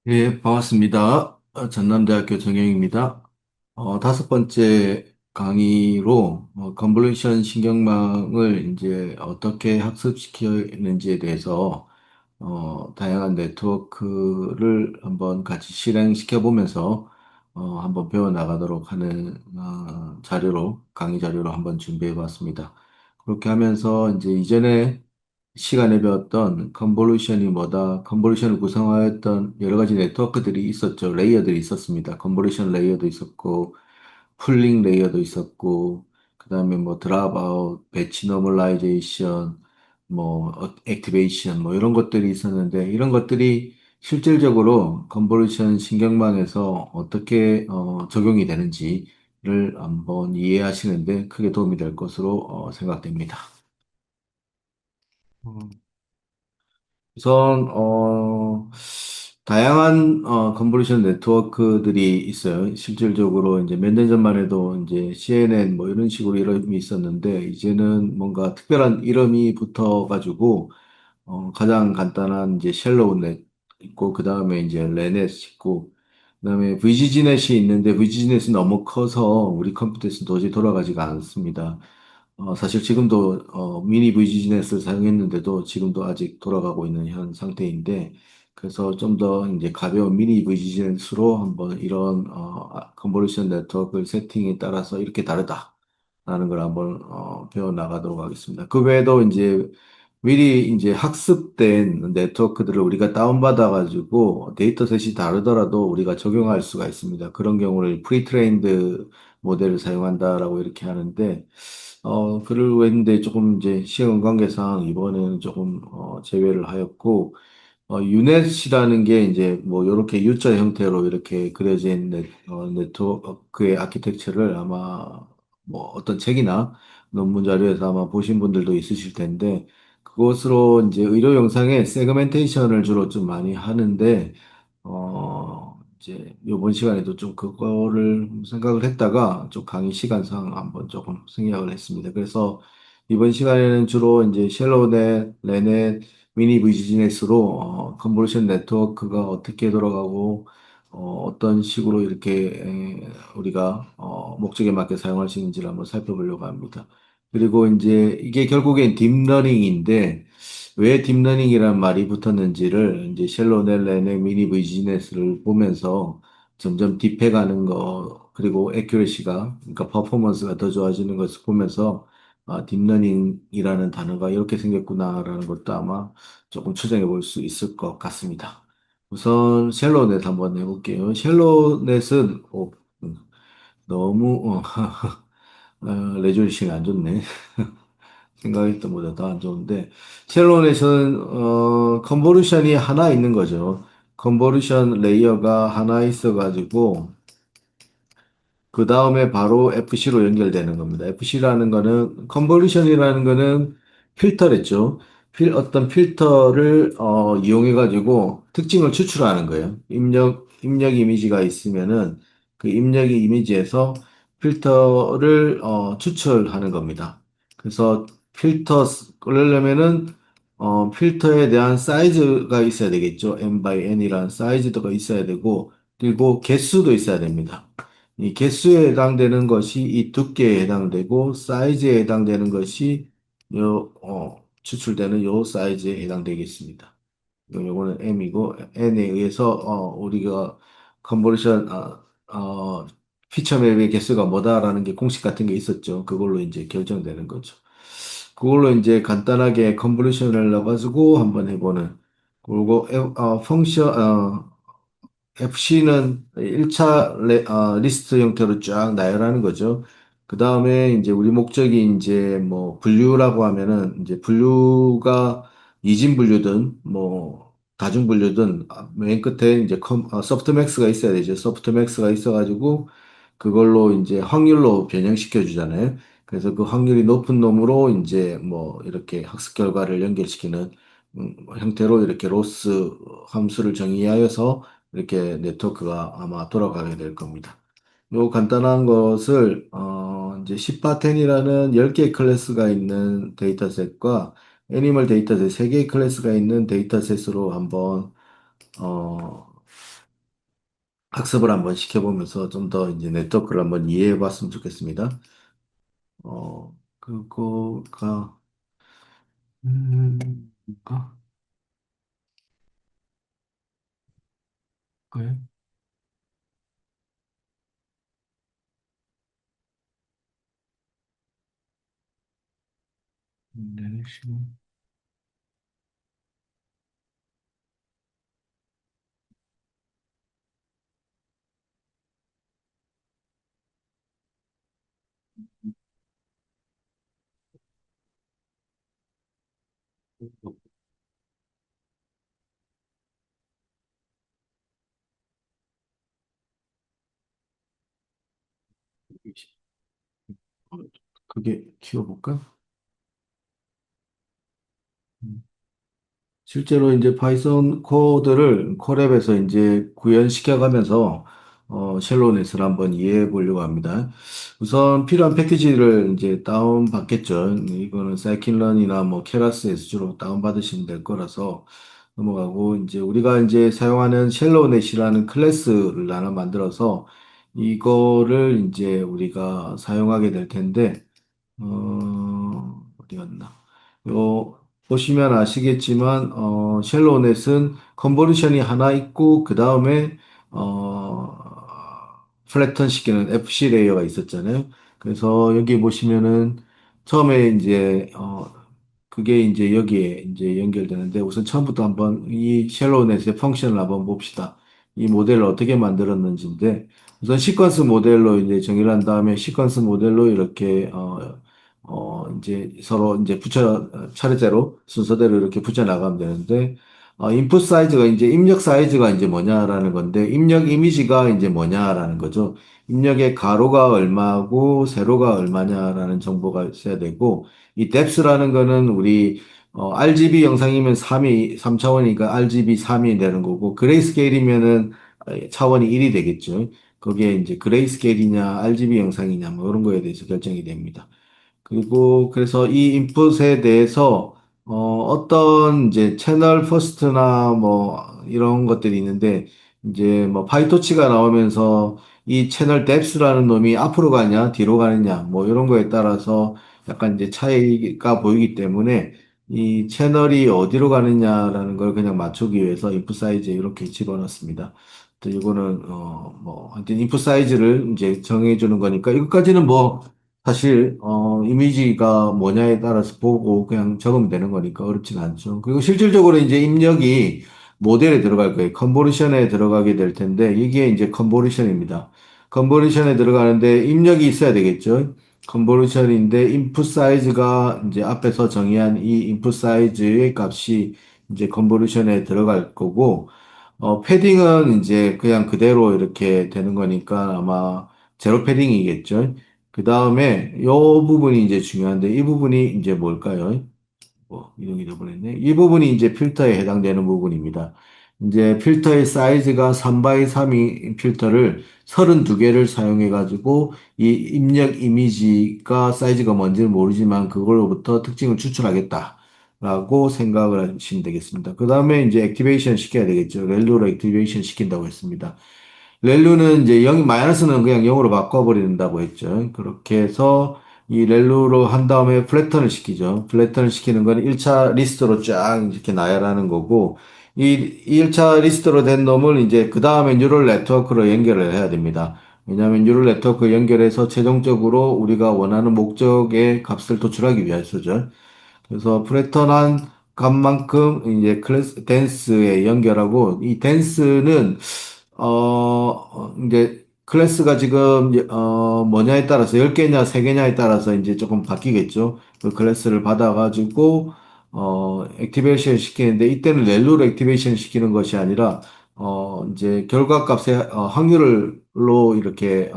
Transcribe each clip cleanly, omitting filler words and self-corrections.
예, 반갑습니다. 전남대학교 정영입니다. 다섯 번째 강의로 컨볼루션 신경망을 이제 어떻게 학습시키는지에 대해서 다양한 네트워크를 한번 같이 실행시켜 보면서 한번 배워 나가도록 하는 강의 자료로 한번 준비해 봤습니다. 그렇게 하면서 이제 이전에 시간에 배웠던 컨볼루션이 뭐다, 컨볼루션을 구성하였던 여러 가지 네트워크들이 있었죠. 레이어들이 있었습니다. 컨볼루션 레이어도 있었고, 풀링 레이어도 있었고, 그 다음에 뭐 드랍아웃, 배치 노멀라이제이션, 뭐 액티베이션, 뭐 이런 것들이 있었는데, 이런 것들이 실질적으로 컨볼루션 신경망에서 어떻게 적용이 되는지를 한번 이해하시는데 크게 도움이 될 것으로 생각됩니다. 우선 다양한 컨볼루션 네트워크들이 있어요. 실질적으로 이제 몇 년 전만 해도 이제 CNN 뭐 이런 식으로 이름이 있었는데 이제는 뭔가 특별한 이름이 붙어가지고 가장 간단한 이제 쉘로우넷 있고 그 다음에 이제 레넷 있고 그 다음에 VGG넷이 있는데 VGG넷은 너무 커서 우리 컴퓨터에서 도저히 돌아가지가 않습니다. 사실 지금도 미니 VGG넷을 사용했는데도 지금도 아직 돌아가고 있는 현 상태인데 그래서 좀 더 이제 가벼운 미니 VGG넷으로 한번 이런 컨볼루션 네트워크 세팅에 따라서 이렇게 다르다라는 걸 한번 배워 나가도록 하겠습니다. 그 외에도 이제 미리 이제 학습된 네트워크들을 우리가 다운받아가지고 데이터셋이 다르더라도 우리가 적용할 수가 있습니다. 그런 경우를 프리트레인드 모델을 사용한다라고 이렇게 하는데 그러고 했는데 조금 이제 시간 관계상 이번에는 조금 제외를 하였고 유넷이라는 게 이제 뭐 이렇게 U자 형태로 이렇게 그려진 네트워크의 아키텍처를 아마 뭐 어떤 책이나 논문 자료에서 아마 보신 분들도 있으실 텐데 그것으로 이제 의료 영상의 세그멘테이션을 주로 좀 많이 하는데 이제 이번 시간에도 좀 그거를 생각을 했다가 좀 강의 시간상 한번 조금 생략을 했습니다. 그래서 이번 시간에는 주로 이제 쉘로넷, 레넷, 미니 비즈니스로 컨볼루션 네트워크가 어떻게 돌아가고 어떤 식으로 이렇게 우리가 목적에 맞게 사용할 수 있는지를 한번 살펴보려고 합니다. 그리고 이제 이게 결국엔 딥러닝인데 왜 딥러닝이라는 말이 붙었는지를 이제 쉘로넬렌의 미니 비즈니스를 보면서 점점 딥해가는 거 그리고 애큐레시가 그러니까 퍼포먼스가 더 좋아지는 것을 보면서 딥러닝이라는 단어가 이렇게 생겼구나라는 것도 아마 조금 추정해 볼 수 있을 것 같습니다. 우선 쉘로넷 한번 해볼게요. 쉘로넷은 너무 레졸루션이 안 좋네. 생각했던 것보다 더 안 좋은데 쉘로넷은 컨보루션이 하나 있는 거죠. 컨보루션 레이어가 하나 있어가지고 그 다음에 바로 FC로 연결되는 겁니다. FC라는 거는, 컨볼루션이라는 거는 필터랬죠. 어떤 필터를, 이용해가지고 특징을 추출하는 거예요. 입력 이미지가 있으면은 그 입력 이미지에서 필터를, 추출하는 겁니다. 그래서 그러려면은, 필터에 대한 사이즈가 있어야 되겠죠. n by n이라는 사이즈가 있어야 되고, 그리고 개수도 있어야 됩니다. 이 개수에 해당되는 것이 이 두께에 해당되고 사이즈에 해당되는 것이 추출되는 요 사이즈에 해당되겠습니다. 요거는 M이고 N에 의해서 우리가 컨버전 피처맵의 개수가 뭐다라는 게 공식 같은 게 있었죠. 그걸로 이제 결정되는 거죠. 그걸로 이제 간단하게 컨버전을 넣어가지고 한번 해보는 그리고 FC는 1차 리스트 형태로 쫙 나열하는 거죠. 그 다음에 이제 우리 목적이 이제 뭐 분류라고 하면은 이제 분류가 이진 분류든 뭐 다중 분류든 맨 끝에 이제 소프트맥스가 있어야 되죠. 소프트맥스가 있어가지고 그걸로 이제 확률로 변형시켜 주잖아요. 그래서 그 확률이 높은 놈으로 이제 뭐 이렇게 학습 결과를 연결시키는 형태로 이렇게 로스 함수를 정의하여서 이렇게 네트워크가 아마 돌아가게 될 겁니다. 요 간단한 것을 이제 10바텐이라는 10개의 클래스가 있는 데이터셋과 애니멀 데이터셋 3개의 클래스가 있는 데이터셋으로 한번 어, 학습을 한번 시켜보면서 좀 더 이제 네트워크를 한번 이해해 봤으면 좋겠습니다. 그거가, 뭔가, 그래? 내시경. 그게 키워볼까? 음. 실제로 이제 파이썬 코드를 콜앱에서 이제 구현시켜 가면서 쉘로넷을 한번 이해해 보려고 합니다. 우선 필요한 패키지를 이제 다운 받겠죠. 이거는 사이킨런이나 뭐 케라스에서 주로 다운 받으시면 될 거라서 넘어가고, 이제 우리가 이제 사용하는 쉘로넷이라는 클래스를 하나 만들어서 이거를 이제 우리가 사용하게 될 텐데, 어디 갔나? 요, 보시면 아시겠지만, 쉘로넷은 컨보루션이 하나 있고, 그 다음에, 플래턴 시키는 FC 레이어가 있었잖아요. 그래서 여기 보시면은, 처음에 이제, 그게 이제 여기에 이제 연결되는데, 우선 처음부터 한번 이 쉘로넷의 펑션을 한번 봅시다. 이 모델을 어떻게 만들었는지인데, 우선 시퀀스 모델로 이제 정의를 한 다음에 시퀀스 모델로 이렇게 이제 서로 이제 차례대로 순서대로 이렇게 붙여 나가면 되는데, 인풋 사이즈가 이제 입력 사이즈가 이제 뭐냐라는 건데, 입력 이미지가 이제 뭐냐라는 거죠. 입력의 가로가 얼마고 세로가 얼마냐라는 정보가 있어야 되고, 이 depth라는 거는 우리 RGB 영상이면 3차원이니까 RGB 3이 되는 거고, 그레이스케일이면은 차원이 1이 되겠죠. 거기에 이제 그레이스케일이냐, RGB 영상이냐, 뭐 이런 거에 대해서 결정이 됩니다. 그리고 그래서 이 인풋에 대해서 어떤 이제 채널 퍼스트나 뭐 이런 것들이 있는데, 이제 뭐 파이토치가 나오면서 이 채널 뎁스라는 놈이 앞으로 가냐 뒤로 가느냐 뭐 이런 거에 따라서 약간 이제 차이가 보이기 때문에 이 채널이 어디로 가느냐라는 걸 그냥 맞추기 위해서 인풋 사이즈에 이렇게 집어넣습니다. 또 이거는 뭐 하여튼 인풋 사이즈를 이제 정해주는 거니까, 이것까지는 뭐 사실 이미지가 뭐냐에 따라서 보고 그냥 적으면 되는 거니까 어렵진 않죠. 그리고 실질적으로 이제 입력이 모델에 들어갈 거예요. 컨보루션에 들어가게 될 텐데, 이게 이제 컨보루션입니다. 컨보루션에 들어가는데 입력이 있어야 되겠죠. 컨보루션인데 인풋 사이즈가 이제 앞에서 정의한 이 인풋 사이즈의 값이 이제 컨보루션에 들어갈 거고, 패딩은 이제 그냥 그대로 이렇게 되는 거니까 아마 제로 패딩이겠죠. 그 다음에 요 부분이 이제 중요한데, 이 부분이 이제 뭘까요? 이동이 돼버렸네. 이 부분이 이제 필터에 해당되는 부분입니다. 이제 필터의 사이즈가 3 x 3이 필터를 32개를 사용해가지고 이 입력 이미지가 사이즈가 뭔지는 모르지만 그걸로부터 특징을 추출하겠다라고 생각을 하시면 되겠습니다. 그 다음에 이제 액티베이션 시켜야 되겠죠. 렐로로 액티베이션 시킨다고 했습니다. 렐루는 이제 0, 마이너스는 그냥 0으로 바꿔버린다고 했죠. 그렇게 해서 이 렐루로 한 다음에 플래턴을 시키죠. 플래턴을 시키는 건 1차 리스트로 쫙 이렇게 나열하는 거고, 이 1차 리스트로 된 놈을 이제 그 다음에 뉴럴 네트워크로 연결을 해야 됩니다. 왜냐하면 뉴럴 네트워크 연결해서 최종적으로 우리가 원하는 목적의 값을 도출하기 위해서죠. 그래서 프레턴한 값만큼 이제 클래스 댄스에 연결하고, 이 댄스는 이제 클래스가 지금 뭐냐에 따라서 10개냐 3개냐에 따라서 이제 조금 바뀌겠죠. 그 클래스를 받아가지고 액티베이션 시키는데, 이때는 렐루로 액티베이션 시키는 것이 아니라 이제 결과값의 확률로 이렇게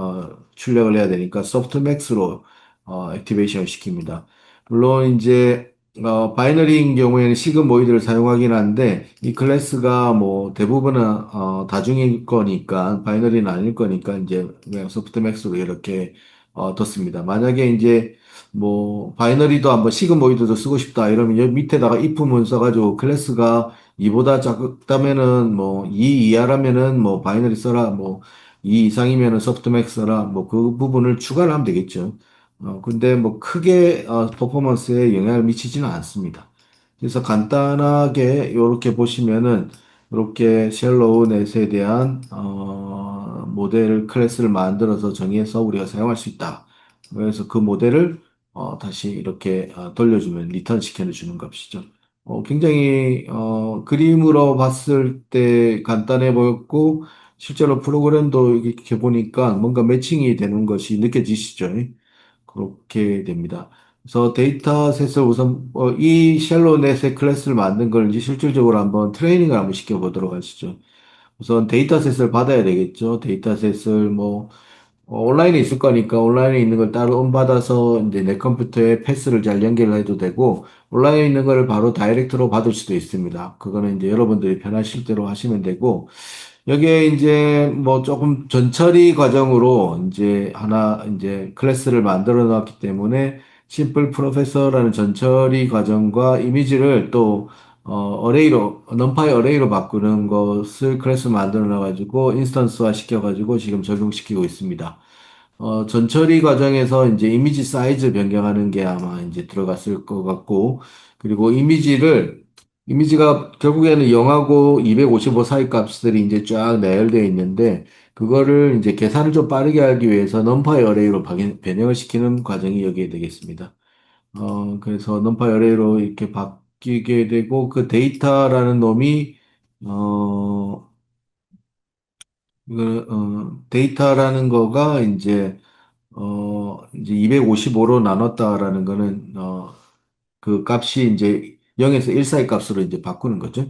출력을 해야 되니까 소프트맥스로 액티베이션 시킵니다. 물론 이제 바이너리인 경우에는 시그 모이드를 사용하긴 한데, 이 클래스가 뭐 대부분은 다중일 거니까 바이너리는 아닐 거니까 이제 그냥 소프트맥스로 이렇게 뒀습니다. 만약에 이제 뭐 바이너리도 한번 시그모이드도 쓰고 싶다 이러면 여기 밑에다가 if문 써가지고 클래스가 2보다 작다면은 뭐 2 이하라면은 뭐 바이너리 써라, 뭐 2 이상이면은 소프트맥 써라, 뭐 그 부분을 추가를 하면 되겠죠. 근데 뭐 크게 퍼포먼스에 영향을 미치지는 않습니다. 그래서 간단하게 이렇게 보시면은 이렇게 쉘로우 넷에 대한 모델 클래스를 만들어서 정의해서 우리가 사용할 수 있다. 그래서 그 모델을 다시 이렇게 돌려주면 리턴 시켜주는 값이죠. 굉장히 그림으로 봤을 때 간단해 보였고 실제로 프로그램도 이렇게 보니까 뭔가 매칭이 되는 것이 느껴지시죠? 그렇게 됩니다. 그래서 데이터셋을 우선 이 샬로넷의 클래스를 만든 걸 이제 실질적으로 한번 트레이닝을 한번 시켜보도록 하시죠. 우선 데이터셋을 받아야 되겠죠. 데이터셋을 뭐 온라인에 있을 거니까 온라인에 있는 걸 따로 받아서 이제 내 컴퓨터에 패스를 잘 연결해도 되고 온라인에 있는 걸 바로 다이렉트로 받을 수도 있습니다. 그거는 이제 여러분들이 편하실 대로 하시면 되고 여기에 이제 뭐 조금 전처리 과정으로 이제 하나 이제 클래스를 만들어 놨기 때문에 심플 프로페서라는 전처리 과정과 이미지를 또 어레이로 넘파이 어레이로 바꾸는 것을 클래스 만들어 놔 가지고 인스턴스화 시켜 가지고 지금 적용시키고 있습니다. 전처리 과정에서 이제 이미지 사이즈 변경하는 게 아마 이제 들어갔을 것 같고, 그리고 이미지가 결국에는 0하고 255 사이 값들이 이제 쫙 나열되어 있는데, 그거를 이제 계산을 좀 빠르게 하기 위해서 넘파이 어레이로 변형을 시키는 과정이 여기에 되겠습니다. 그래서 넘파이 어레이로 이렇게 바뀌게 되고, 그 데이터라는 놈이, 어, 데이터라는 거가 이제 255로 나눴다라는 거는, 그 값이 이제 0에서 1 사이 값으로 이제 바꾸는 거죠.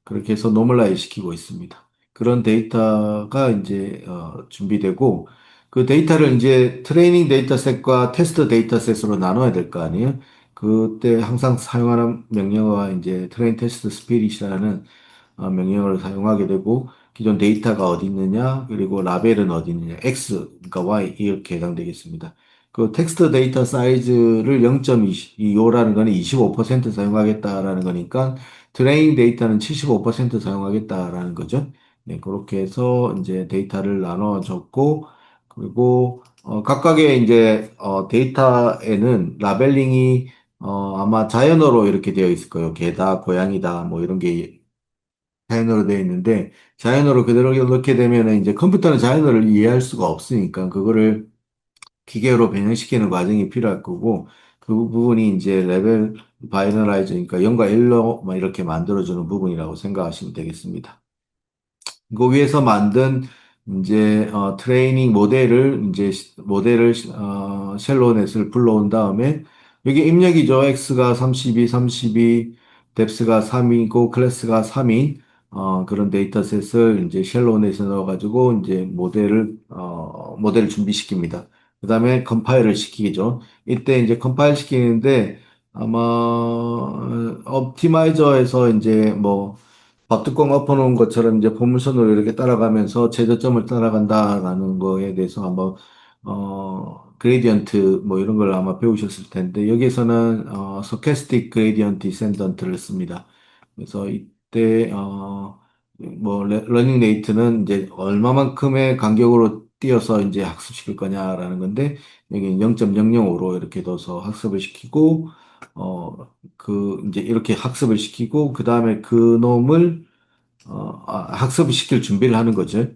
그렇게 해서 노멀라이즈 시키고 있습니다. 그런 데이터가 이제, 준비되고, 그 데이터를 이제 트레이닝 데이터셋과 테스트 데이터셋으로 나눠야 될 거 아니에요? 그때 항상 사용하는 명령어가 이제 트레인 테스트 스피릿이라는 명령어를 사용하게 되고 기존 데이터가 어디 있느냐 그리고 라벨은 어디 있느냐 X 그러니까 Y 이렇게 해당되겠습니다. 그 텍스트 데이터 사이즈를 0.25라는 거는 25% 사용하겠다라는 거니까 트레이닝 데이터는 75% 사용하겠다라는 거죠. 네, 그렇게 해서 이제 데이터를 나눠줬고 그리고 각각의 이제 데이터에는 라벨링이 아마 자연어로 이렇게 되어 있을 거예요. 개다, 고양이다, 뭐 이런 게 자연어로 되어 있는데 자연어로 그대로 넣게 되면은 이제 컴퓨터는 자연어를 이해할 수가 없으니까 그거를 기계로 변형시키는 과정이 필요할 거고 그 부분이 이제 레벨 바이너라이저 그러니까 0과 1로 막 이렇게 만들어주는 부분이라고 생각하시면 되겠습니다. 그 위에서 만든 이제 트레이닝 모델을 쉘로넷을 불러온 다음에 여기 입력이죠. x가 32, 32, 뎁스가 3이고 클래스가 3인 그런 데이터셋을 이제 쉘로넷에 넣어가지고 이제 모델을 준비시킵니다. 그다음에 컴파일을 시키죠. 이때 이제 컴파일 시키는데 아마 옵티마이저에서 이제 뭐 밥뚜껑 엎어놓은 것처럼 이제 포물선으로 이렇게 따라가면서 최저점을 따라간다라는 거에 대해서 한번 그레디언트 뭐 이런 걸 아마 배우셨을 텐데 여기서는 스토캐스틱 그레디언트 디센던트를 씁니다. 그래서 이때 뭐 러닝 레이트는 이제 얼마만큼의 간격으로 뛰어서 이제 학습시킬 거냐라는 건데 여기 0.005로 이렇게 둬서 학습을 시키고 이제 이렇게 학습을 시키고, 그 다음에 그 놈을, 학습을 시킬 준비를 하는 거죠.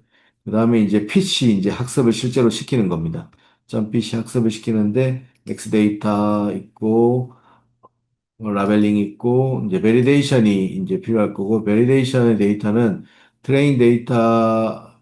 그 다음에 이제 PC 이제 학습을 실제로 시키는 겁니다. 점 PC 학습을 시키는데, 엑스데이터 있고, 라벨링 있고, 이제 베리데이션이 이제 필요할 거고, 베리데이션의 데이터는 트레인 데이터에서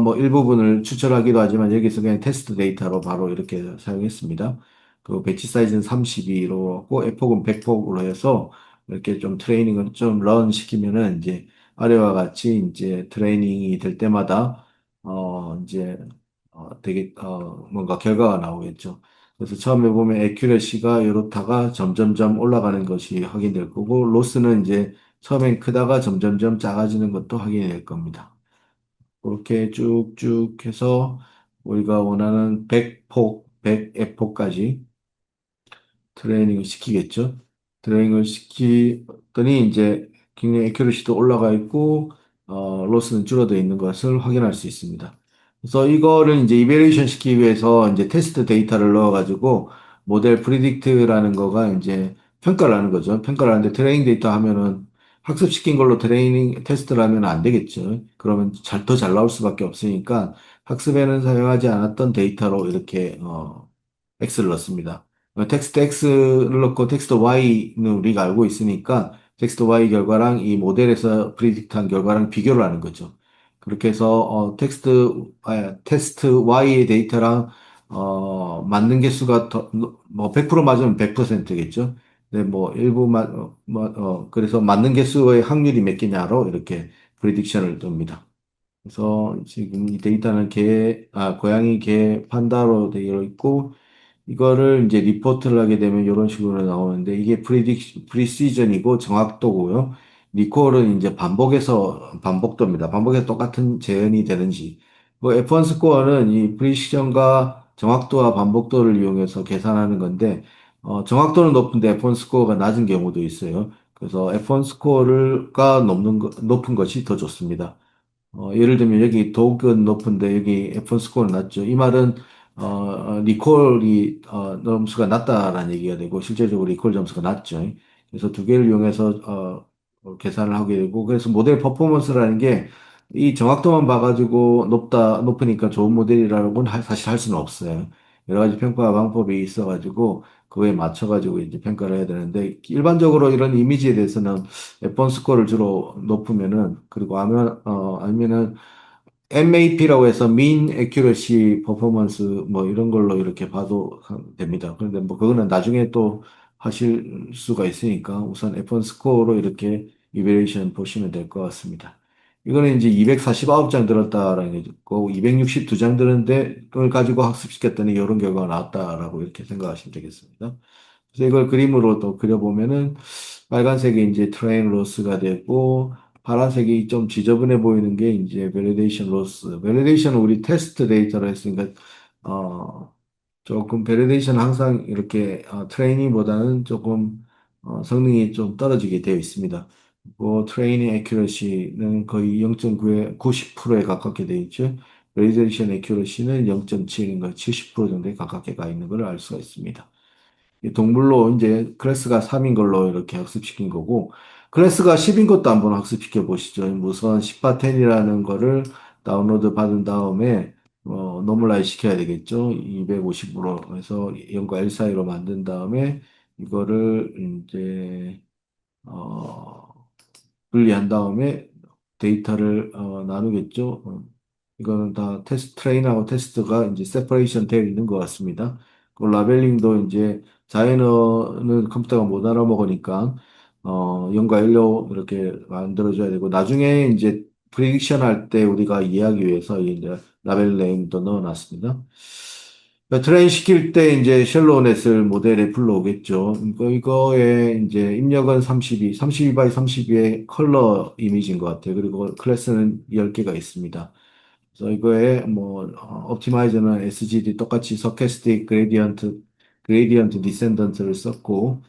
뭐 일부분을 추출하기도 하지만 여기서 그냥 테스트 데이터로 바로 이렇게 사용했습니다. 그 배치 사이즈는 32로 하고, 에폭은 100폭으로 해서 이렇게 좀 트레이닝을 좀 런 시키면은 이제 아래와 같이 이제 트레이닝이 될 때마다, 이제, 되게, 뭔가 결과가 나오겠죠. 그래서 처음에 보면 에큐레시가 이렇다가 점점점 올라가는 것이 확인될 거고 로스는 이제 처음엔 크다가 점점점 작아지는 것도 확인이 될 겁니다. 그렇게 쭉쭉 해서 우리가 원하는 100폭, 100에폭까지 트레이닝을 시키겠죠. 트레이닝을 시키더니 이제 굉장히 애큐러시도 올라가 있고 로스는 줄어들어 있는 것을 확인할 수 있습니다. 그래서 이거를 이제 이베레이션 시키기 위해서 이제 테스트 데이터를 넣어가지고 모델 프리딕트라는 거가 이제 평가를 하는 거죠. 평가를 하는데 트레이닝 데이터 하면은 학습시킨 걸로 트레이닝 테스트를 하면 안 되겠죠. 그러면 더 잘 나올 수밖에 없으니까 학습에는 사용하지 않았던 데이터로 이렇게 X를 넣습니다. 텍스트 X를 넣고 텍스트 Y는 우리가 알고 있으니까 텍스트 Y 결과랑 이 모델에서 프리딕트한 결과랑 비교를 하는 거죠. 그렇게 해서 테스트 Y의 데이터랑 맞는 개수가 뭐 100% 맞으면 100%겠죠. 네, 뭐 일부 그래서 맞는 개수의 확률이 몇 개냐로 이렇게 프리딕션을 둡니다. 그래서 지금 이 데이터는 고양이 개 판다로 되어 있고 이거를 이제 리포트를 하게 되면 이런 식으로 나오는데 이게 프리시전이고 정확도고요. 리콜은 이제 반복도입니다. 반복해서 똑같은 재현이 되는지. 뭐 F1 스코어는 이 프리시전과 정확도와 반복도를 이용해서 계산하는 건데 정확도는 높은데 F1 스코어가 낮은 경우도 있어요. 그래서 F1 스코어가 높은 것이 더 좋습니다. 예를 들면 여기 독은 높은데 여기 F1 스코어는 낮죠. 이 말은 리콜이 점수가 낮다라는 얘기가 되고 실제적으로 리콜 점수가 낮죠. 그래서 두 개를 이용해서 계산을 하게 되고 그래서 모델 퍼포먼스라는 게 이 정확도만 봐가지고 높으니까 좋은 모델이라고는 사실 할 수는 없어요. 여러 가지 평가 방법이 있어가지고 그거에 맞춰가지고 이제 평가를 해야 되는데 일반적으로 이런 이미지에 대해서는 F1 스코어를 주로 높으면은 그리고 아니면은 MAP라고 해서 Mean Accuracy Performance 뭐 이런 걸로 이렇게 봐도 됩니다. 그런데 뭐 그거는 나중에 또 하실 수가 있으니까 우선 F1 스코어로 이렇게 이베레이션 보시면 될 것 같습니다. 이거는 이제 249장 들었다라는 게 있고 262장 들었는데 그걸 가지고 학습시켰더니 이런 결과가 나왔다라고 이렇게 생각하시면 되겠습니다. 그래서 이걸 그림으로 또 그려보면은 빨간색이 이제 트레인 로스가 되고 파란색이 좀 지저분해 보이는 게 이제 밸리데이션 로스. 밸리데이션은 우리 테스트 데이터로 했으니까 조금 밸리데이션 항상 이렇게 트레이닝보다는 조금 성능이 좀 떨어지게 되어 있습니다. 그 트레이닝 애큐러시는 거의 0.9에 90%에 가깝게 되어 있죠. 밸리데이션 애큐러시는 0.7인가 70% 정도에 가깝게 가 있는 걸 알 수가 있습니다. 이 동물로 이제 클래스가 3인 걸로 이렇게 학습시킨 거고, 클래스가 10인 것도 한번 학습시켜 보시죠. 우선 10바텐이라는 거를 다운로드 받은 다음에, 노멀라이즈 시켜야 되겠죠. 250으로 해서 0과 1 사이로 만든 다음에, 이거를 이제, 어, 분리한 다음에 데이터를 나누겠죠. 이거는 다 트레인하고 테스트가 이제 세퍼레이션 되어 있는 것 같습니다. 그 라벨링도 이제 자연어는 컴퓨터가 못 알아먹으니까 0과 1로 이렇게 만들어줘야 되고 나중에 이제 프리딕션 할 때 우리가 이해하기 위해서 이제 라벨 네임도 넣어놨습니다. 트레인 시킬 때 이제 셜로우 넷을 모델에 불러오겠죠. 이거에 이제 입력은 32 바이 32의 컬러 이미지인 것 같아요. 그리고 클래스는 10개가 있습니다. 그래서 이거에 뭐 옵티마이저는 SGD 똑같이 서캐스틱 그레디언트 디센던트를 썼고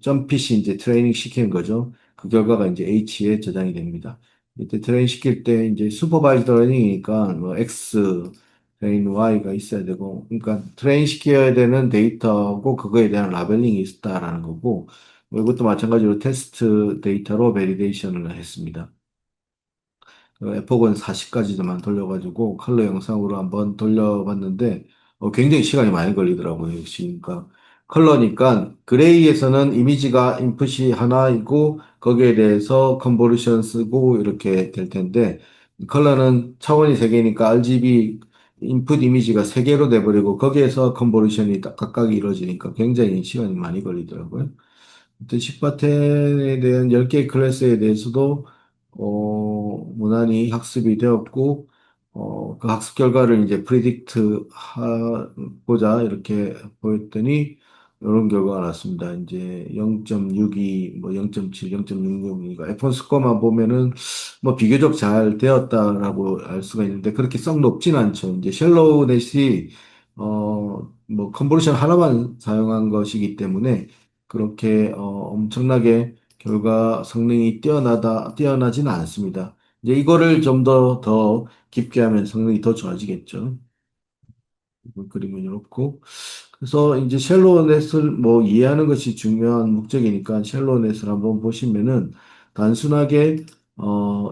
점핏이 이제 트레이닝 시키는 거죠. 그 결과가 이제 H에 저장이 됩니다. 이때 트레인 시킬 때 이제 슈퍼바이즈드 러닝이니까 뭐 X 트레인 Y가 있어야 되고 그러니까 트레인 시켜야 되는 데이터고 그거에 대한 라벨링이 있다라는 거고 뭐 이것도 마찬가지로 테스트 데이터로 베리데이션을 했습니다. 에포건 40까지만 돌려가지고 컬러 영상으로 한번 돌려봤는데 굉장히 시간이 많이 걸리더라고요. 역시 그러니까 컬러니까 그레이에서는 이미지가 인풋이 하나이고 거기에 대해서 컨보루션 쓰고 이렇게 될 텐데 컬러는 차원이 세 개니까 RGB 인풋 이미지가 세 개로 돼버리고 거기에서 컨보루션이 각각 이루어지니까 굉장히 시간이 많이 걸리더라고요. 식바텐에 대한 10개 클래스에 대해서도 무난히 학습이 되었고 그 학습 결과를 이제 프리딕트 하고자 이렇게 보였더니 이런 결과가 났습니다. 이제 0.62, 뭐 0.7, 0.66이니까 F1 스코어만 보면은 뭐 비교적 잘 되었다라고 알 수가 있는데 그렇게 썩 높진 않죠. 이제 셜로우 넷이 뭐 컨보루션 하나만 사용한 것이기 때문에 그렇게 엄청나게 결과 성능이 뛰어나지는 않습니다. 이제 이거를 좀 더 깊게 하면 성능이 더 좋아지겠죠. 그림은 이렇고. 그래서 이제 쉘로넷을 뭐 이해하는 것이 중요한 목적이니까 쉘로넷을 한번 보시면은 단순하게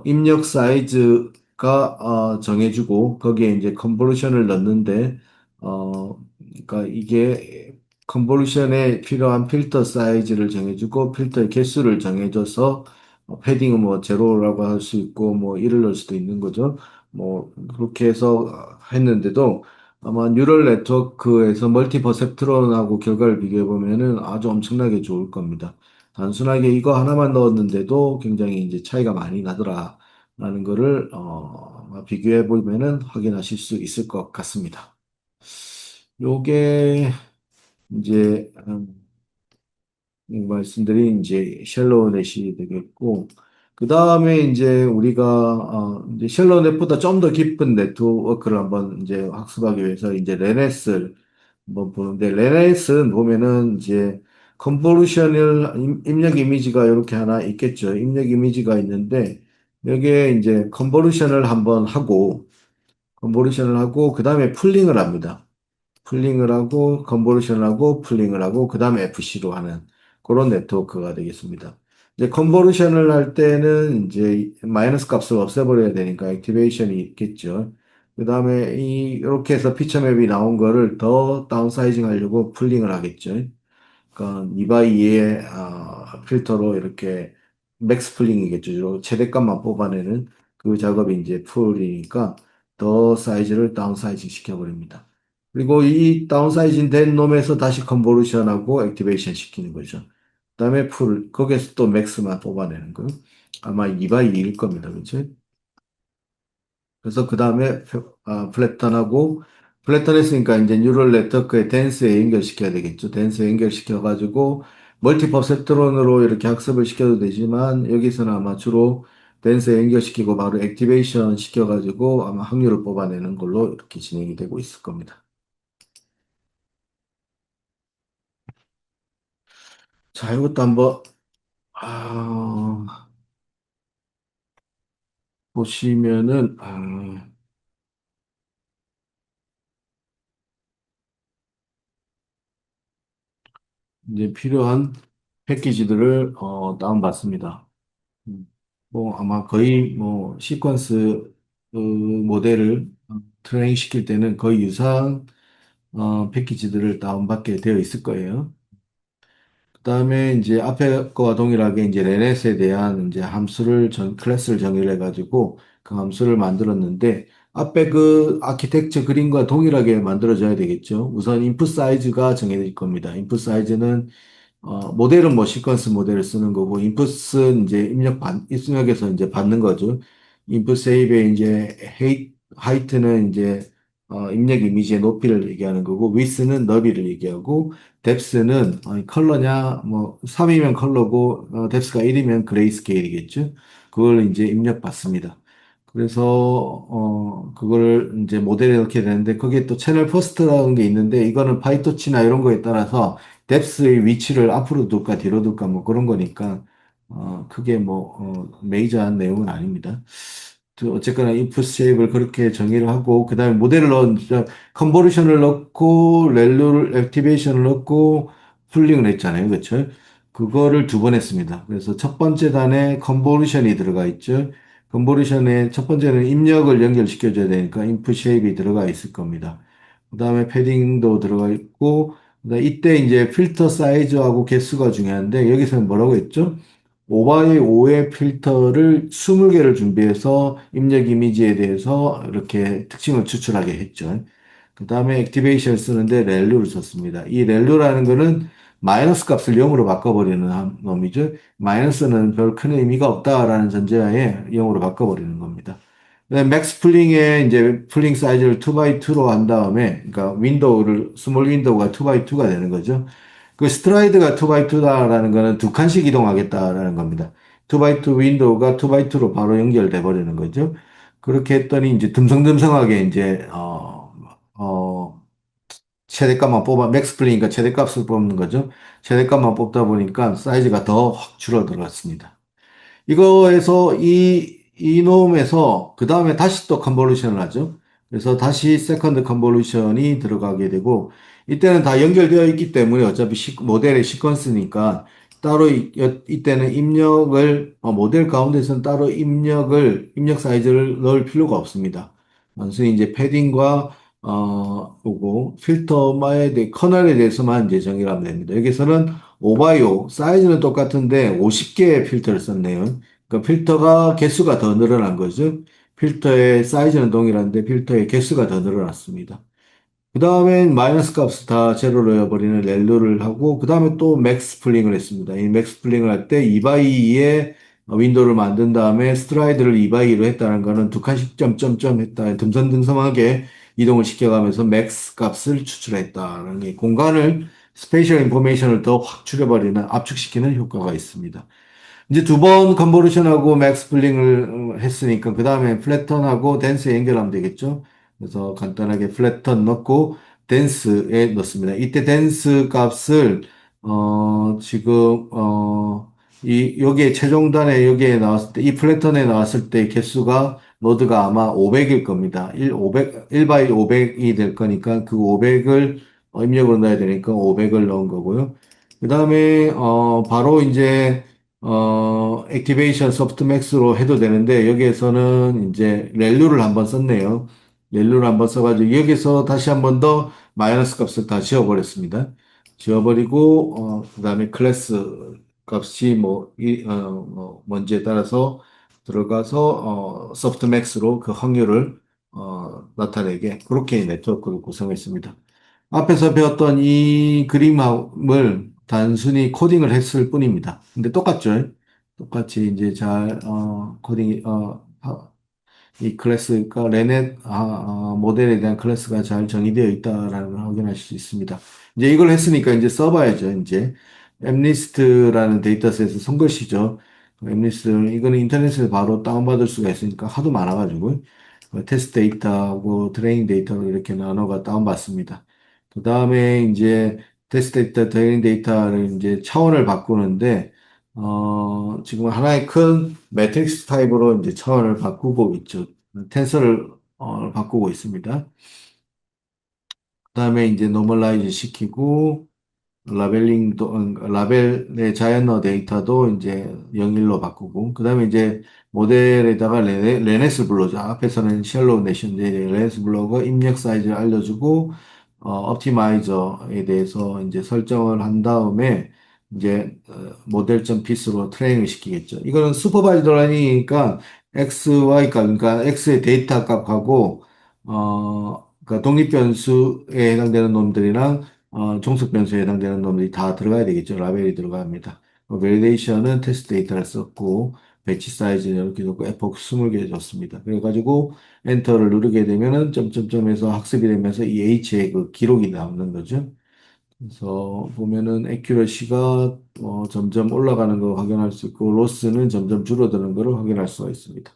입력 사이즈가 정해주고 거기에 이제 컨볼루션을 넣는데 그러니까 이게 컨볼루션에 필요한 필터 사이즈를 정해주고 필터의 개수를 정해줘서 패딩은 뭐 제로라고 할 수 있고 뭐 1을 넣을 수도 있는 거죠. 뭐 그렇게 해서 했는데도 아마 뉴럴 네트워크에서 멀티 퍼셉트론하고 결과를 비교해 보면은 아주 엄청나게 좋을 겁니다. 단순하게 이거 하나만 넣었는데도 굉장히 이제 차이가 많이 나더라라는 거를 비교해 보면은 확인하실 수 있을 것 같습니다. 요게 이제 말씀드린 이제 샬로우 넷이 되겠고, 그 다음에 이제 우리가 이제 샬로우 넷보다 좀 더 깊은 네트워크를 한번 이제 학습하기 위해서 이제 레넷을 한번 보는데, 레넷은 보면은 이제 컨보루션을 입력 이미지가 이렇게 하나 있겠죠. 입력 이미지가 있는데 여기에 이제 컨보루션을 하고 그 다음에 풀링을 합니다. 풀링을 하고 컨보루션을 하고 풀링을 하고 그 다음에 FC로 하는 그런 네트워크가 되겠습니다. 이제 컨보루션을 할 때는 이제 마이너스 값을 없애버려야 되니까 액티베이션이 있겠죠. 그 다음에 이렇게 해서 피처맵이 나온 거를 더 다운사이징 하려고 풀링을 하겠죠. 그러니까 2x2의 필터로 이렇게 맥스 풀링이겠죠. 주로 최대값만 뽑아내는 그 작업이 이제 풀이니까 더 사이즈를 다운사이징 시켜버립니다. 그리고 이 다운사이징 된 놈에서 다시 컨보루션하고 액티베이션 시키는 거죠. 그다음에 풀, 거기에서 또 맥스만 뽑아내는 거. 아마 2x2일 겁니다. 그렇죠? 그래서 그 다음에 플랫턴하고 플랫턴 했으니까 이제 뉴럴 네트워크에 댄스에 연결시켜야 되겠죠. 댄스에 연결시켜가지고 멀티 퍼셉트론으로 이렇게 학습을 시켜도 되지만 여기서는 아마 주로 댄스에 연결시키고 바로 액티베이션 시켜가지고 아마 확률을 뽑아내는 걸로 이렇게 진행이 되고 있을 겁니다. 자, 이것도 한번 보시면은 이제 필요한 패키지들을 다운받습니다. 음. 뭐 아마 거의 뭐 시퀀스 모델을 트레이닝 시킬 때는 거의 유사한 패키지들을 다운받게 되어 있을 거예요. 그다음에 이제 앞에 거와 동일하게 이제 레넷에 대한 이제 클래스를 정의를 해가지고 그 함수를 만들었는데 앞에 그 아키텍처 그림과 동일하게 만들어져야 되겠죠. 우선 인풋 사이즈가 정해질 겁니다. 인풋 사이즈는 모델은 뭐 시퀀스 모델을 쓰는 거고, 인풋은 이제 입력에서 이제 받는 거죠. 인풋 세이브에 이제 하이트는 이제 입력 이미지의 높이를 얘기하는 거고, 위스는 너비를 얘기하고, 뎁스는 컬러냐, 뭐 3이면 컬러고, 뎁스가 1이면 그레이스케일이겠죠. 그걸 이제 입력 받습니다. 그래서 그걸 이제 모델에 넣게 되는데, 거기에 또 채널 퍼스트라는 게 있는데, 이거는 파이토치나 이런 거에 따라서 뎁스의 위치를 앞으로 둘까 뒤로 둘까 뭐 그런 거니까 크게 뭐 메이저한 내용은 아닙니다. 어쨌거나 인풋 쉐입을 그렇게 정의를 하고 그다음에 모델을 컨보루션을 넣고 렐루를 액티베이션을 넣고 풀링을 했잖아요. 그렇죠? 그거를 두 번 했습니다. 그래서 첫 번째 단에 컨보루션이 들어가 있죠. 컨보루션에 첫 번째는 입력을 연결시켜줘야 되니까 인풋 쉐입이 들어가 있을 겁니다. 그다음에 패딩도 들어가 있고 이때 이제 필터 사이즈하고 개수가 중요한데 여기서는 뭐라고 했죠? 5x 5의 필터를 20개를 준비해서 입력 이미지에 대해서 이렇게 특징을 추출하게 했죠. 그 다음에 액티베이션 쓰는데 렐루를 썼습니다. 이 렐루라는 거는 마이너스 값을 0으로 바꿔버리는 놈이죠. 마이너스는 별 큰 의미가 없다라는 전제하에 0으로 바꿔버리는 겁니다. 그다음에 맥스 풀링에 이제 풀링 사이즈를 2x2로 한 다음에, 그러니까 스몰 윈도우가 2x2가 되는 거죠. 그 스트라이드가 2x2다라는 거는 두 칸씩 이동하겠다라는 겁니다. 2x2 윈도우가 2x2로 바로 연결돼 버리는 거죠. 그렇게 했더니 이제 듬성듬성하게 이제 최대값만 맥스 플레이니까 최대값을 뽑는 거죠. 최대값만 뽑다 보니까 사이즈가 더 확 줄어들었습니다. 이거에서 이놈에서 그 다음에 다시 또 컨볼루션을 하죠. 그래서 다시 세컨드 컨볼루션이 들어가게 되고 이때는 다 연결되어 있기 때문에 어차피 모델의 시퀀스니까 따로 이때는 모델 가운데서는 따로 입력 사이즈를 넣을 필요가 없습니다. 단순히 이제 패딩과 그리고 커널에 대해서만 이제 정의를 하면 됩니다. 여기서는 5바이5 사이즈는 똑같은데 50개의 필터를 썼네요. 그 필터가 개수가 더 늘어난 거죠. 필터의 사이즈는 동일한데 필터의 개수가 더 늘어났습니다. 그 다음엔 마이너스 값을 다 제로로 해버리는 렐로를 하고, 그 다음에 또 맥스 플링을 했습니다. 이 맥스 플링을 할 때 2x2의 윈도우를 만든 다음에 스트라이드를 2x2로 했다는 거는 두 칸씩 점점점 했다. 듬성듬성하게 이동을 시켜가면서 맥스 값을 추출했다는 게 공간을, 스페이셜 인포메이션을 더 확 줄여버리는, 압축시키는 효과가 있습니다. 이제 두 번 컨보루션하고 맥스 플링을 했으니까 그 다음에 플래턴하고 댄스에 연결하면 되겠죠. 그래서 간단하게 플래턴 넣고 댄스에 넣습니다. 이때 댄스 값을 지금 이 여기에 최종단에 여기에 나왔을 때 이 플래턴에 나왔을 때 개수가 노드가 아마 500일 겁니다. 1 바이 500이 될 거니까 그 500을 입력으로 넣어야 되니까 500을 넣은 거고요. 그 다음에 바로 이제 액티베이션 소프트맥스로 해도 되는데, 여기에서는 이제 렐루를 한번 썼네요. 렐루를 한번 써가지고, 여기서 다시 한번 더 마이너스 값을 다 지워버렸습니다. 지워버리고, 그 다음에 클래스 값이 뭔지에 따라서 들어가서, 소프트맥스로 그 확률을, 나타내게, 그렇게 네트워크를 구성했습니다. 앞에서 배웠던 이 그림을 단순히 코딩을 했을 뿐입니다. 근데 똑같죠? 똑같이 이제 이 클래스가 모델에 대한 클래스가 잘 정의되어 있다라는 걸 확인하실 수 있습니다. 이제 이걸 했으니까 이제 써봐야죠. 이제 엠리스트라는 데이터셋을 쓴 것이죠. 엠리스트 이거는 인터넷에서 바로 다운받을 수가 있으니까 하도 많아가지고 테스트 데이터하고 트레이닝 데이터로 이렇게 나눠가 다운받습니다. 그 다음에 이제 테스트 데이터, 트레이닝 데이터를 이제 차원을 바꾸는데 지금 하나의 큰 매트릭스 타입으로 이제 차원을 바꾸고 있죠. 텐서를 바꾸고 있습니다. 그다음에 이제 노멀라이즈 시키고 라벨의 자연어 데이터도 이제 0일로 바꾸고 그다음에 이제 모델에다가 레네스 블로죠. 앞에서는 쉘로우 내셨는데 레네스 블로가 입력 사이즈를 알려주고 옵티마이저에 대해서 이제 설정을 한 다음에 이제 모델.점 피스로 트레이닝을 시키겠죠. 이거는 슈퍼바이저 러닝이니까 XY 값, 그러니까 X의 데이터 값하고 그러니까 독립 변수에 해당되는 놈들이랑 종속 변수에 해당되는 놈들이 다 들어가야 되겠죠. 라벨이 들어갑니다. 밸리데이션은 테스트 데이터를 썼고 배치 사이즈는 이렇게 줬고 에포크 20개 줬습니다. 그래가지고 엔터를 누르게 되면은 점점점에서 학습이 되면서 이 H의 그 기록이 나오는 거죠. 그래서 보면은 액큐러시가 점점 올라가는 걸 확인할 수 있고 로스는 점점 줄어드는 것을 확인할 수가 있습니다.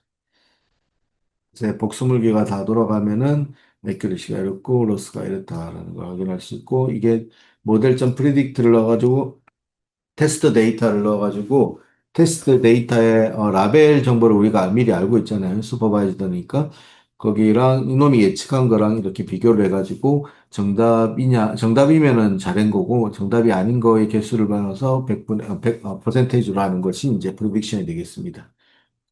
이제 복수물계가 다 돌아가면은 액큐러시가 이렇고 로스가 이렇다라는 걸 확인할 수 있고 이게 모델.점 프리딕트를 넣어가지고 테스트 데이터를 넣어가지고 테스트 데이터의 라벨 정보를 우리가 미리 알고 있잖아요. 슈퍼바이저드니까 거기랑 이놈이 예측한 거랑 이렇게 비교를 해가지고 정답이면은 잘한 거고 정답이 아닌 거의 개수를 나눠서 100%로 하는 것이 이제 프리딕션이 되겠습니다.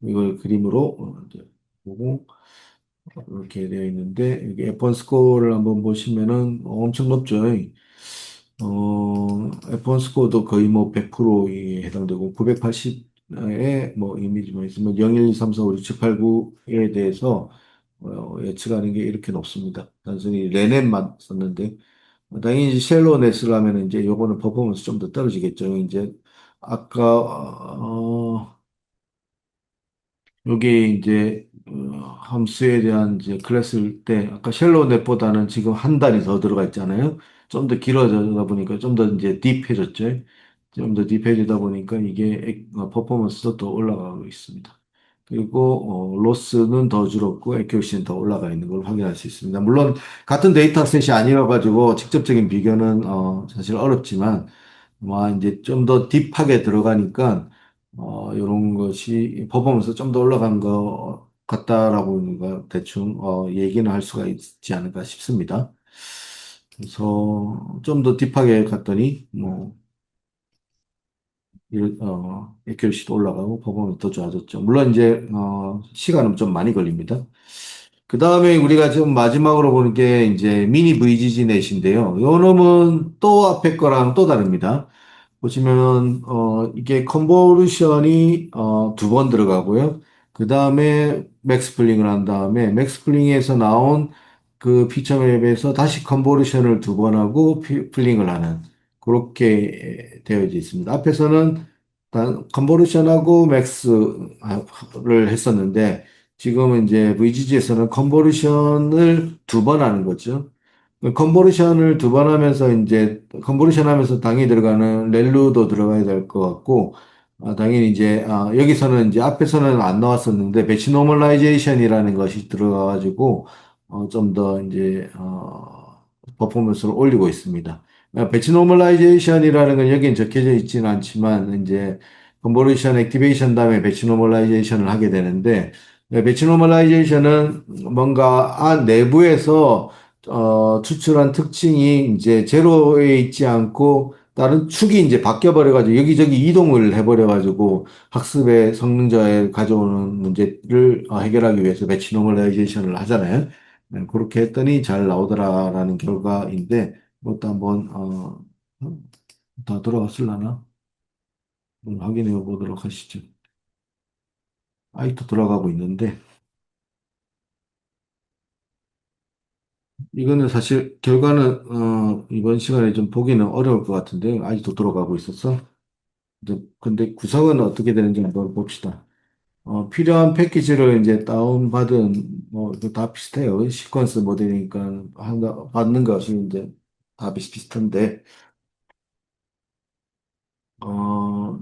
이걸 그림으로 이제 보고 이렇게 되어 있는데 여기 F1 스코어를 한번 보시면은 엄청 높죠. F1 스코어도 거의 뭐 100%에 해당되고 980에 뭐 이미지만 있으면 0, 1, 2, 3, 4, 5, 6, 7, 8, 9에 대해서 예측하는 게 이렇게 높습니다. 단순히 레넷만 썼는데 당연히 이제 쉘로 넷을 하면 이제 요거는 퍼포먼스 좀 더 떨어지겠죠. 이제 아까 여기 이제 함수에 대한 이제 클래스일 때 아까 쉘로우 넷보다는 지금 한 단이 더 들어가 있잖아요. 좀 더 길어져다 보니까 좀 더 이제 딥해졌죠. 좀 더 딥해지다 보니까 이게 퍼포먼스도 더 올라가고 있습니다. 그리고 로스는 더 줄었고 액큐러시는 더 올라가 있는 걸 확인할 수 있습니다. 물론 같은 데이터셋이 아니라 가지고 직접적인 비교는 사실 어렵지만 이제 좀 더 딥하게 들어가니까 이런 것이 퍼포먼스 좀 더 올라간 것 같다라고 대충 얘기는 할 수가 있지 않을까 싶습니다. 그래서 좀 더 딥하게 갔더니 액큐러시도 올라가고 퍼포먼스 더 좋아졌죠. 물론 이제 시간은 좀 많이 걸립니다. 그 다음에 우리가 지금 마지막으로 보는 게 이제 미니 VGG 넷인데요. 요 놈은 또 앞에 거랑 또 다릅니다. 보시면 이게 컨보루션이 두 번 들어가고요. 그 다음에 맥스플링을 한 다음에 맥스플링에서 나온 그 피처 맵에서 다시 컨보루션을 두 번 하고 플링을 하는 그렇게 되어져 있습니다. 앞에서는 컨보루션하고 맥스를 했었는데 지금은 이제 VGG에서는 컨보루션을 두 번 하는 거죠. 컨보루션을 두 번 하면서 이제 컨보루션 하면서 당연히 들어가는 렐루도 들어가야 될 것 같고 당연히 이제 여기서는 이제 앞에서는 안 나왔었는데 배치 노멀라이제이션이라는 것이 들어가가지고 좀 더 이제 퍼포먼스를 올리고 있습니다. 배치 노멀라이제이션이라는 건 여기엔 적혀져 있지는 않지만 이제 컨보루션 액티베이션 다음에 배치 노멀라이제이션을 하게 되는데 배치 노멀라이제이션은 뭔가 내부에서 추출한 특징이 이제 제로에 있지 않고 다른 축이 이제 바뀌어버려가지고 여기저기 이동을 해버려가지고 학습의 성능자에 가져오는 문제를 해결하기 위해서 배치 노멀라이제이션을 하잖아요. 네, 그렇게 했더니 잘 나오더라라는 결과인데 그것도 한번 다 돌아갔을라나 확인해 보도록 하시죠. 아직도 돌아가고 있는데 이거는 사실 결과는 이번 시간에 좀 보기는 어려울 것 같은데 아직도 돌아가고 있어서 근데 구성은 어떻게 되는지 한번 봅시다. 필요한 패키지를 이제 다운받은, 다 비슷해요. 시퀀스 모델이니까, 받는 것이 이제 다 비슷비슷한데,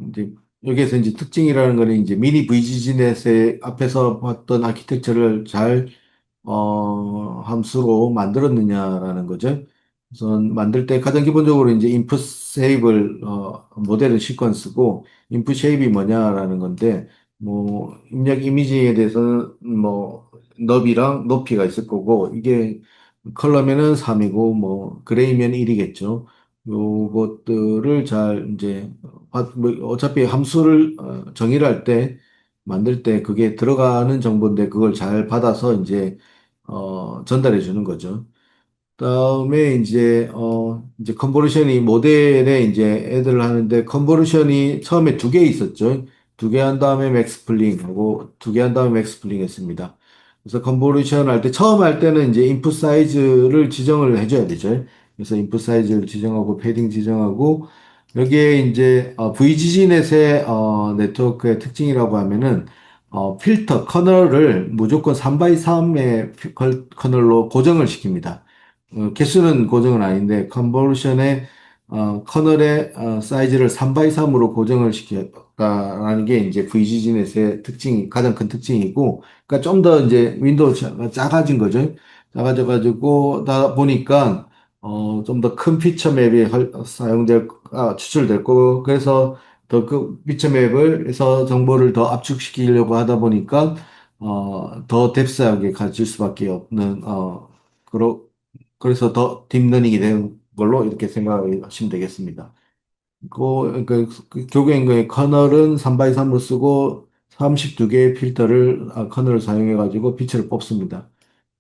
이제, 여기에서 이제 특징이라는 거는 이제 미니 VGG넷의 앞에서 봤던 아키텍처를 잘 함수로 만들었느냐라는 거죠. 우선 만들 때 가장 기본적으로 이제 input shape을 모델은 시퀀스고 input shape이 뭐냐라는 건데 입력 이미지에 대해서는 너비랑 높이가 있을 거고 이게 컬러면은 3이고 그레이면 1이겠죠. 요것들을 잘 이제 어차피 함수를 정의를 할 때 만들 때 그게 들어가는 정보인데 그걸 잘 받아서 이제 전달해 주는 거죠. 그다음에 이제 컨보루션이 모델에 이제 애들을 하는데 컨보루션이 처음에 두 개 있었죠. 두 개 한 다음에 맥스 플링하고 두 개 한 다음에 맥스 플링 했습니다. 그래서 컨보루션 할 때 처음 할 때는 이제 인풋 사이즈를 지정을 해줘야 되죠. 그래서 인풋 사이즈를 지정하고 패딩 지정하고 여기에 이제 VGG넷의 네트워크의 특징이라고 하면은 필터 커널을 무조건 3 x 3의 커널로 고정을 시킵니다. 개수는 고정은 아닌데 컨볼루션의 커널의 사이즈를 3 x 3으로 고정을 시켰다라는 게 이제 VGG넷의 특징이 가장 큰 특징이고, 그러니까 좀 더 이제 윈도우가 작아진 거죠. 작아져 가지고 다 보니까 좀 더 큰 피처 맵이 추출될 거고, 그래서 더 그 피처 맵을 해서 정보를 더 압축시키려고 하다 보니까 더 뎁스하게 가질 수밖에 없는 그래서 더 딥러닝이 되는 걸로 이렇게 생각하시면 되겠습니다. 그 결국엔 그 커널은 3 x 3으로 쓰고 32개의 필터를 커널을 사용해 가지고 빛을 뽑습니다.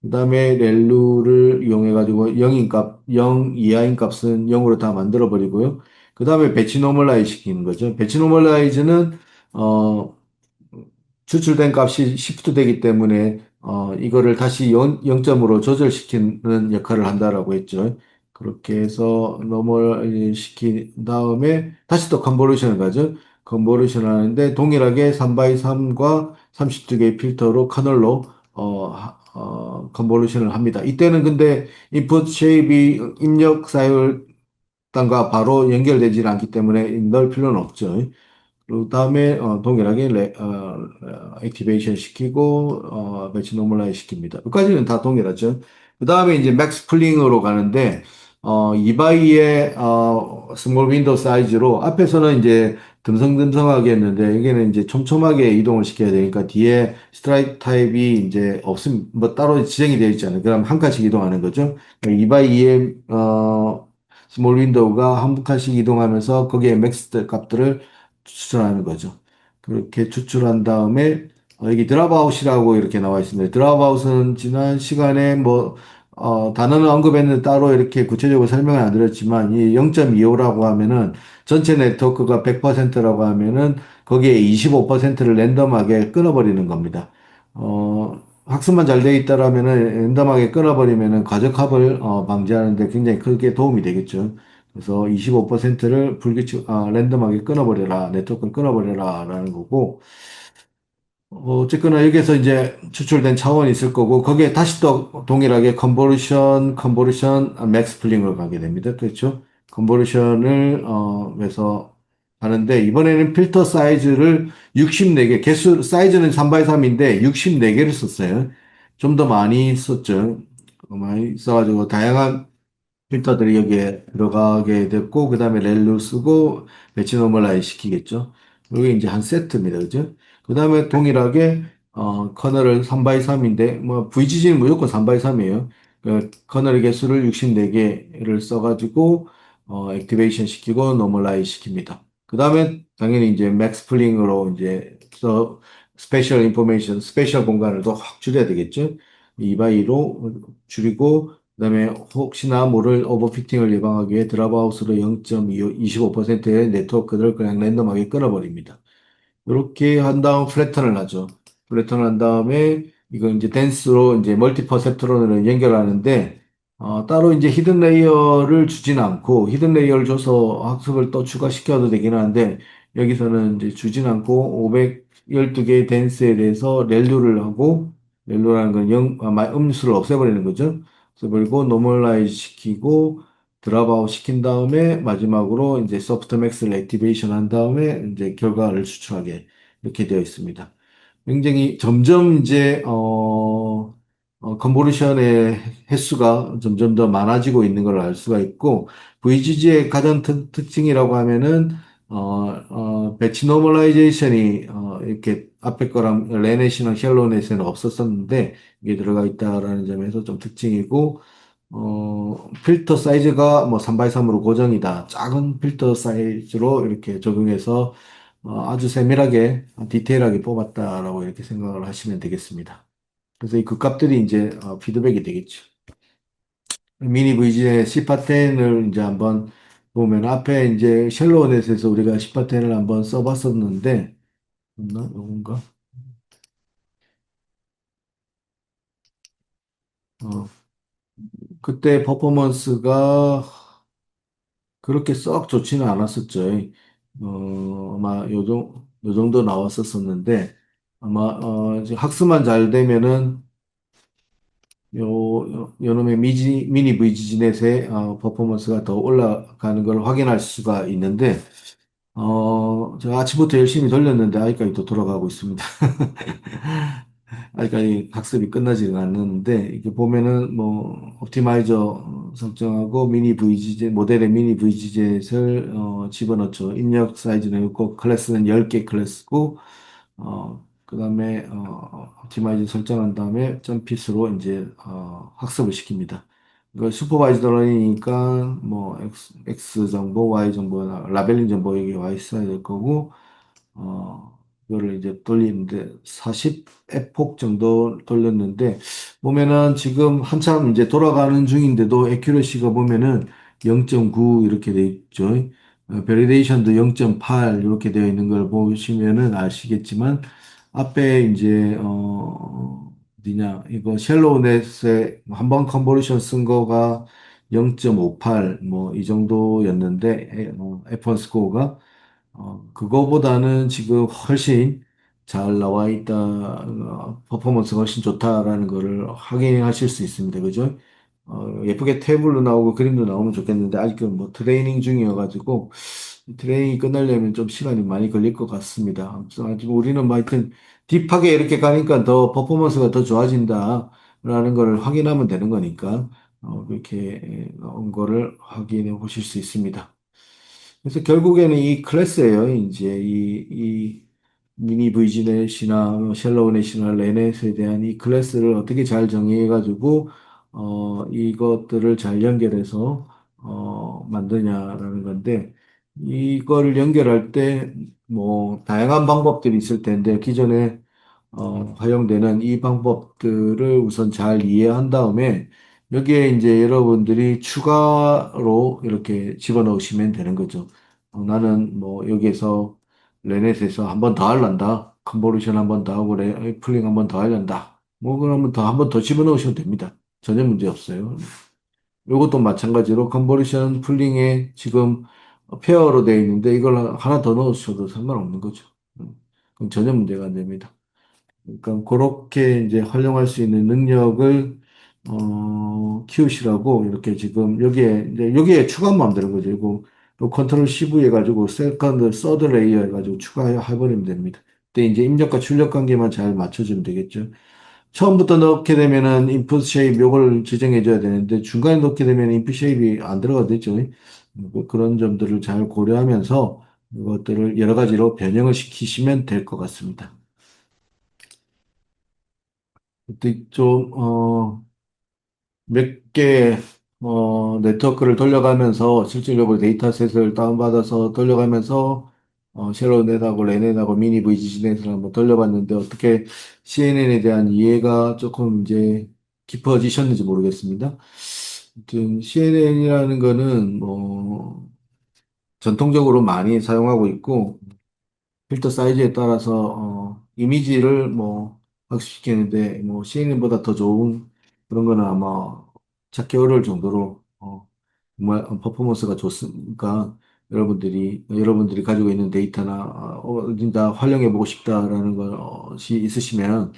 그다음에 렐루를 이용해 가지고 0인 값, 0 이하인 값은 0으로 다 만들어 버리고요. 그다음에 배치 노멀라이즈 시키는 거죠. 배치 노멀라이즈는 어 추출된 값이 시프트 되기 때문에 이거를 다시 0점으로 조절시키는 역할을 한다라고 했죠. 그렇게 해서 넘어 시킨 다음에 다시 또 컨보루션을 가죠. 컨보루션 하는데 동일하게 3 x 3과 32개의 필터로 커널로 컨볼루션을 합니다. 이때는 근데 input shape이 입력 사율단과 바로 연결되지는 않기 때문에 넣을 필요는 없죠. 그 다음에 동일하게 액티베이션 시키고 배치 노멀라이즈 시킵니다. 여기까지는 다 동일하죠. 그 다음에 이제 맥스 풀링으로 가는데 2바이의 스몰 윈도우 사이즈로 앞에서는 이제 듬성듬성하게 했는데 여기는 이제 촘촘하게 이동을 시켜야 되니까 뒤에 스트라이크 타입이 이제 없음 뭐 따로 지정이 되어 있잖아요. 그럼 한 칸씩 이동하는 거죠. 2바이의 스몰 윈도우가 한 칸씩 이동하면서 거기에 맥스 값들을 추출하는 거죠. 그렇게 추출한 다음에 여기 드랍아웃이라고 이렇게 나와 있습니다. 드랍아웃은 지난 시간에 뭐 단어는 언급했는데 따로 이렇게 구체적으로 설명을 안 드렸지만 이 0.25라고 하면은 전체 네트워크가 100%라고 하면은 거기에 25%를 랜덤하게 끊어버리는 겁니다. 학습만 잘 돼 있다라면은 랜덤하게 끊어버리면은 과적합을 방지하는데 굉장히 크게 도움이 되겠죠. 그래서 25%를 랜덤하게 끊어버려라, 네트워크를 끊어버려라, 라는 거고, 어쨌거나 여기에서 이제 추출된 차원이 있을 거고, 거기에 다시 또 동일하게 맥스 플링으로 가게 됩니다. 그렇죠? 컨보르션을, 해서 하는데, 이번에는 필터 사이즈를 64개, 사이즈는 3x3인데 64개를 썼어요. 좀 더 많이 썼죠. 많이 써가지고, 다양한 필터들이 여기에 들어가게 됐고, 그 다음에 렐루 쓰고, 배치 노멀라이즈 시키겠죠. 이게 이제 한 세트입니다. 그죠? 그 다음에 동일하게, 커널을 3x3인데, 뭐, VGG는 무조건 3x3이에요. 그 커널의 개수를 64개를 써가지고, 액티베이션 시키고, 노멀라이즈 시킵니다. 그 다음에 당연히 이제 맥스 플링으로 이제, 스페셜 인포메이션, 스페셜 공간을 더 확 줄여야 되겠죠. 2x2로 줄이고, 그다음에 혹시나 모를 오버피팅을 예방하기 위해 드랍아웃으로 0.25%의 네트워크를 그냥 랜덤하게 끊어버립니다. 이렇게 한 다음 플래턴을 하죠. 플래턴을 한 다음에 이거 이제 댄스로 이제 멀티 퍼셉트론을 연결하는데 따로 이제 히든 레이어를 주지는 않고 히든 레이어를 줘서 학습을 또 추가시켜도 되긴 하는데 여기서는 이제 주진 않고 512개의 댄스에 대해서 렐루를 하고 렐루라는 건 음수를 없애버리는 거죠. 없애버리고 노멀라이즈 시키고 드랍아웃 시킨 다음에 마지막으로 이제 소프트맥스를 액티베이션 한 다음에 이제 결과를 추출하게 이렇게 되어 있습니다. 굉장히 점점 이제 컨보르션의 횟수가 점점 더 많아지고 있는 걸 알 수가 있고 VGG의 가장 특징이라고 하면은 배치 노멀라이제이션이 이렇게 앞에 거랑 레넷이나 샬로넷에는 없었었는데 이게 들어가 있다라는 점에서 좀 특징이고 필터 사이즈가 뭐 3x3으로 고정이다. 작은 필터 사이즈로 이렇게 적용해서 아주 세밀하게, 디테일하게 뽑았다라고 이렇게 생각을 하시면 되겠습니다. 그래서 이 값들이 이제 피드백이 되겠죠. 미니 VG의 C 파텐을 이제 한번 보면 앞에 이제 셜로우넷에서 우리가 C 파텐을 한번 써봤었는데, 없나? 요건가? 어, 그때 퍼포먼스가 그렇게 썩 좋지는 않았었죠. 아마 요 정도 나왔었었는데, 아마, 이제 학습만 잘 되면은, 요놈의 미니 VGNet의 퍼포먼스가 더 올라가는 걸 확인할 수가 있는데, 제가 아침부터 열심히 돌렸는데, 아직까지 또 돌아가고 있습니다. 아직까지 학습이 끝나지는 않는데, 이렇게 보면은 뭐, 옵티마이저 설정하고 모델의 미니 VGZ을 집어넣죠. 입력 사이즈는 있고, 클래스는 10개 클래스고, 그 다음에, 옵티마이저 설정한 다음에 점피스로 이제, 학습을 시킵니다. 이거 슈퍼바이즈드 러닝이니까, 뭐, X 정보, Y 정보, 라벨링 정보 여기 와 있어야 될 거고, 이거를 이제 돌리는데 40에폭 정도 돌렸는데 보면은 지금 한참 이제 돌아가는 중인데도 애큐러시가 보면은 0.9 이렇게 돼 있죠. 베리데이션도 0.8 이렇게 되어 있는 걸 보시면은 아시겠지만 앞에 이제 어디냐 이거 쉘로우넷에 한번 컨버전 쓴 거가 0.58 뭐 이 정도였는데 F1 스코어가 그거보다는 지금 훨씬 잘 나와 있다, 퍼포먼스가 훨씬 좋다라는 거를 확인하실 수 있습니다. 그죠? 예쁘게 테이블로 나오고 그림도 나오면 좋겠는데, 아직은 뭐 트레이닝 중이어가지고, 트레이닝이 끝나려면 좀 시간이 많이 걸릴 것 같습니다. 아무튼 우리는 뭐 하여튼 딥하게 이렇게 가니까 더 퍼포먼스가 더 좋아진다라는 걸 확인하면 되는 거니까, 그렇게 나온 거를 확인해 보실 수 있습니다. 그래서 결국에는 이 클래스예요. 이제 이 미니 브이지넷이나 샬로우넷이나 레넷에 대한 이 클래스를 어떻게 잘 정의해가지고 이것들을 잘 연결해서 만드냐라는 건데 이걸 연결할 때 뭐 다양한 방법들이 있을 텐데 기존에 활용되는 이 방법들을 우선 잘 이해한 다음에 여기에 이제 여러분들이 추가로 이렇게 집어넣으시면 되는 거죠. 나는 뭐 여기에서 레넷에서 한 번 더 하려다. 컨보루션 한 번 더 하고 풀링 한 번 더 하려다. 뭐 그러면 더 한 번 더 집어넣으셔도 됩니다. 전혀 문제 없어요. 이것도 마찬가지로 컨보루션 풀링에 지금 페어로 되어 있는데 이걸 하나 더 넣으셔도 상관없는 거죠. 그럼 전혀 문제가 안 됩니다. 그러니까 그렇게 이제 활용할 수 있는 능력을 키우시라고 이렇게 지금 여기에 이제 여기에 추가하면 만드는 거죠. 이거 요 컨트롤 CV 해가지고 세컨드, 서드 레이어 해가지고 추가해버리면 됩니다. 그때 이제 입력과 출력 관계만 잘 맞춰주면 되겠죠. 처음부터 넣게 되면은 인풋 쉐입 요걸 지정해줘야 되는데 중간에 넣게 되면 인풋 쉐입이 안 들어가 되죠. 뭐 그런 점들을 잘 고려하면서 이것들을 여러 가지로 변형을 시키시면 될 것 같습니다. 그때 좀, 몇 개, 네트워크를 돌려가면서 실질적으로 데이터셋을 다운받아서 돌려가면서, 쉘로넷하고 레넷하고 미니 VGC넷을 한번 돌려봤는데 어떻게 CNN에 대한 이해가 조금 이제 깊어지셨는지 모르겠습니다. 아무튼 CNN이라는 거는 뭐, 전통적으로 많이 사용하고 있고, 필터 사이즈에 따라서 이미지를 뭐 학습시키는데 뭐 CNN보다 더 좋은 그런 거는 아마 찾기 어려울 정도로 정말 퍼포먼스가 좋으니까 여러분들이 가지고 있는 데이터나 어딘가 활용해 보고 싶다라는 것이 있으시면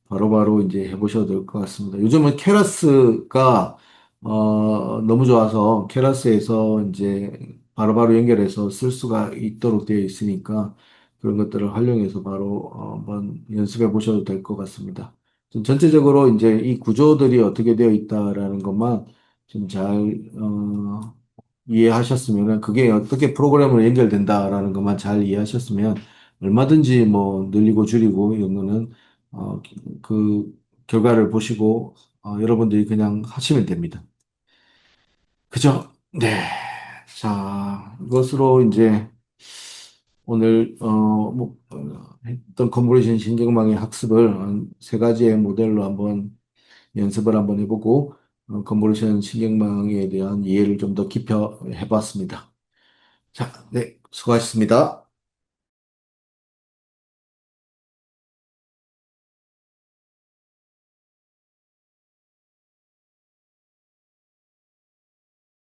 바로바로 이제 해보셔도 될 것 같습니다. 요즘은 케라스가 너무 좋아서 케라스에서 이제 바로바로 연결해서 쓸 수가 있도록 되어 있으니까 그런 것들을 활용해서 바로 한번 연습해 보셔도 될 것 같습니다. 좀 전체적으로 이제 이 구조들이 어떻게 되어 있다라는 것만 좀 잘, 이해하셨으면, 그게 어떻게 프로그램으로 연결된다라는 것만 잘 이해하셨으면, 얼마든지 뭐 늘리고 줄이고 이런 거는, 그 결과를 보시고, 여러분들이 그냥 하시면 됩니다. 그죠? 네. 자, 이것으로 이제 오늘 했던 컨보레이션 신경망의 학습을 한 세 가지의 모델로 한번 연습을 한번 해보고 컨보레이션 신경망에 대한 이해를 좀 더 깊여 해봤습니다. 자, 네, 수고하셨습니다.